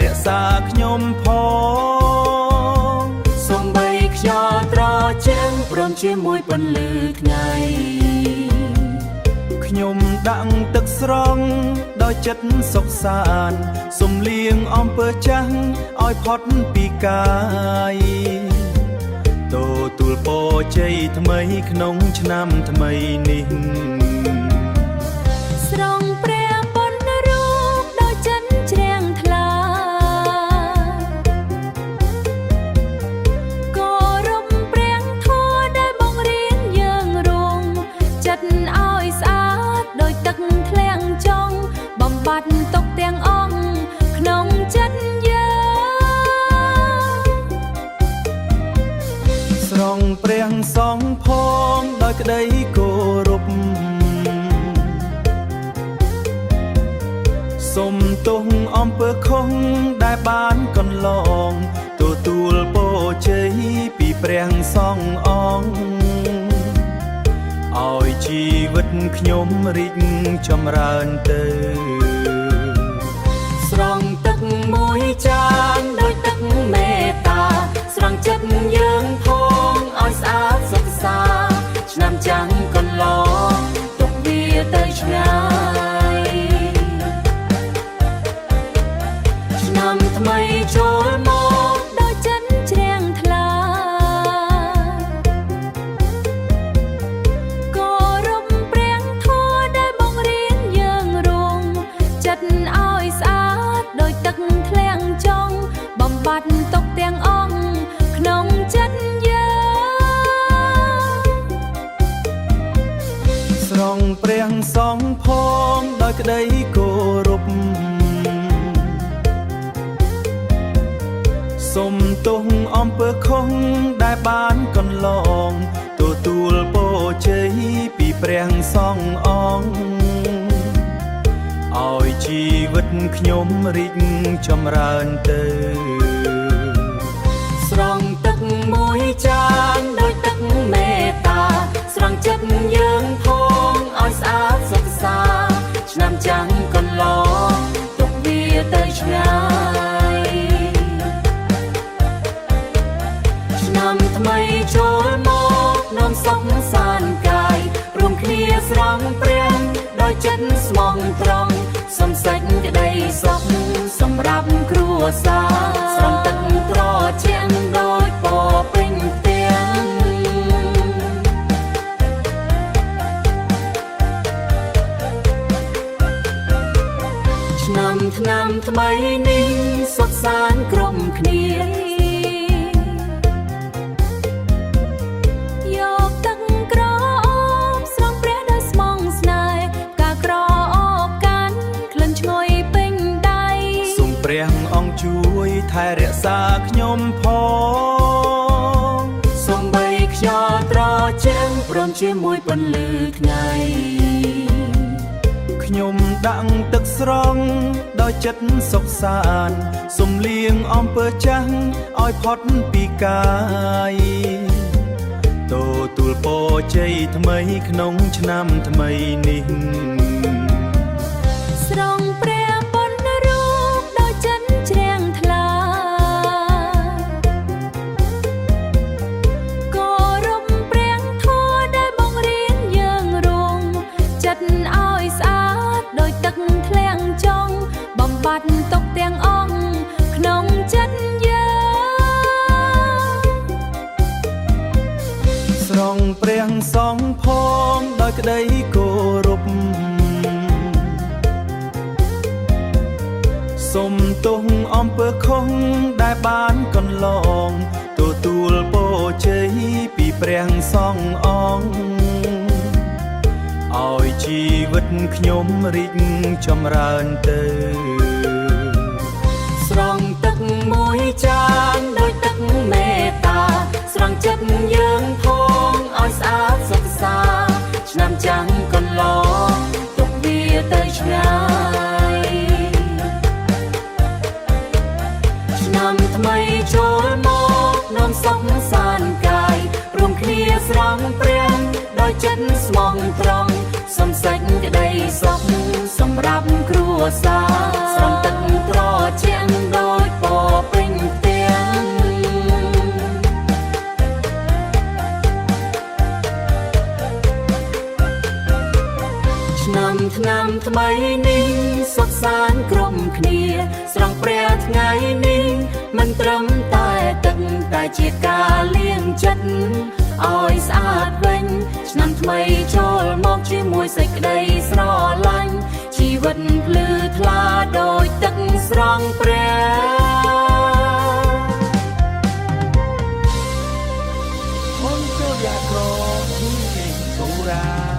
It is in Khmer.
រក្សាខ្ញុំផងសំបីខ្យល់ត្រជាក់ព្រមជាមួយពន្លឺថ្ងៃខ្ញុំដាក់ទឹកស្រង់ដោយចិត្តសុខសាន្តសំលៀងអំពើចាស់ឲ្យផុតពីកាយទទួលពរជ័យថ្មីក្នុងឆ្នាំថ្មីនេះស្រង់ព្រះបុណ្យរូបដោយចិត្តជ្រាំងថ្លាគោរពព្រះធម៌ដែលបង្រៀនយើងរងចិត្តឲ្យស្អាតដោយទឹកធ្លាក់ចង់បំបត្តិទុកទាំងអង្គក្នុងចិត្តយើងស្រង់ព្រះសង្ឃផងដោយក្តីគោរពសូមទោសអំពើខុសដែលបានកន្លងទទួលពរជ័យពីព្រះសង្ឃអង្គឲ្យជីវិតខ្ញុំរីកចម្រើនទៅស្រង់ទឹកមួយចានដោយទឹកមេត្តាស្រង់ចិត្តយើងផងឲ្យស្អាតសុខសាឆ្នាំចាំងកន្លងទុកវាទៅឆ្ងាយឆ្នាំថ្មីចូលមកដោយចិត្តជ្រាំងថ្លាគោរពព្រះធម៌ដែលបង្រៀនយើងរងចិត្តឲ្យស្អាតដោយទឹកធ្លាក់ចង់បំបត្តិទុកទាំងអង្គក្នុងចិត្តយើងស្រង់ព្រះសង្ឃផងដោយក្តីគោរពសូមទោសអំពើខុសដែលបានកន្លងទទួលពរជ័យពីព្រះសង្ឃអង្គឲ្យជីវិតខ្ញុំរីកចម្រើនទៅស្រង់ទឹកមួយចានដោយទឹកមេត្តាស្រង់ចិត្តយើងផងឲ្យស្អាតសុខសាឆ្នាំចាំងកន្លងទុកវាទៅឆ្ងាយឆ្នាំថ្មីចូលមកនាំសុខសាន្តកាយរួមគ្នាស្រង់ព្រះដោយចិត្តស្មោះត្រង់សំសេចក្តីសុខសម្រាប់គ្រួសារស្រង់ទឹកត្រជាក់ដោយពរពេញផ្ទាំងឆ្នាំថ្មីនេះសុខសាន្តក្រុមគ្នាយកទឹកក្រអូបស្រង់ព្រះដោយស្មងស្នេហ៍ការក្រអូបកាន់ក្លិនឈ្ងុយពេញដៃសូមព្រះអង្គជួយថែរក្សាខ្ញុំផងសូម្បីខ្យល់ត្រជាក់ព្រមជាមួយពន្លឺថ្ងៃខ្ញុំដាក់ទឹកស្រង់ដោយចិត្តសុខសាន្តសំលៀងអំពើចាស់ឲ្យផុតពីកាយទទួលពរជ័យថ្មីក្នុងឆ្នាំថ្មីនេះស្រង់ព្រះបុណ្យរូបដោយចិត្តជ្រាំងថ្លាគោរពព្រះធម៌ដែលបង្រៀនយើងរងចិត្តឲ្យស្អាតដោយទឹកធ្លាក់ចង់បំបត្តិទុកទាំងអង្គក្នុងចិត្តយើងស្រង់ព្រះសង្ឃផងដោយក្តីគោរពសូមទោសអំពើខុសដែលបានកន្លងទទួលពរជ័យពីព្រះសង្ឃអង្គឲ្យជីវិតខ្ញុំរីកចម្រើនទៅស្រង់ទឹកមួយចានដោយទឹកមេត្តាស្រង់ចិត្តយើងផងឲ្យស្អាតសុខសាឆ្នាំចាំងកន្លងទុកវាទៅឆ្ងាយឆ្នាំថ្មីចូលមកនាំសុខសាន្តកាយរួមគ្នាស្រង់ព្រះដោយចិត្តស្មោះត្រង់សំសេចក្តីសុខសម្រាប់គ្រួសារស្រង់ទឹកត្រជាក់ ឆ្នាំថ្មីនេះសុខសាន្តក្រុមគ្នាស្រង់ព្រះថ្ងៃនេះមិនត្រឹមតែទឹកតែជាការលៀងចិត្តឲ្យស្អាតវិញឆ្នាំថ្មីចូលមកជាមួយសេចក្តីស្រឡាញ់ជីវិតភ្លឺថ្លាដោយទឹកស្រង់ព្រះMuncul ya kro, mungkin kurang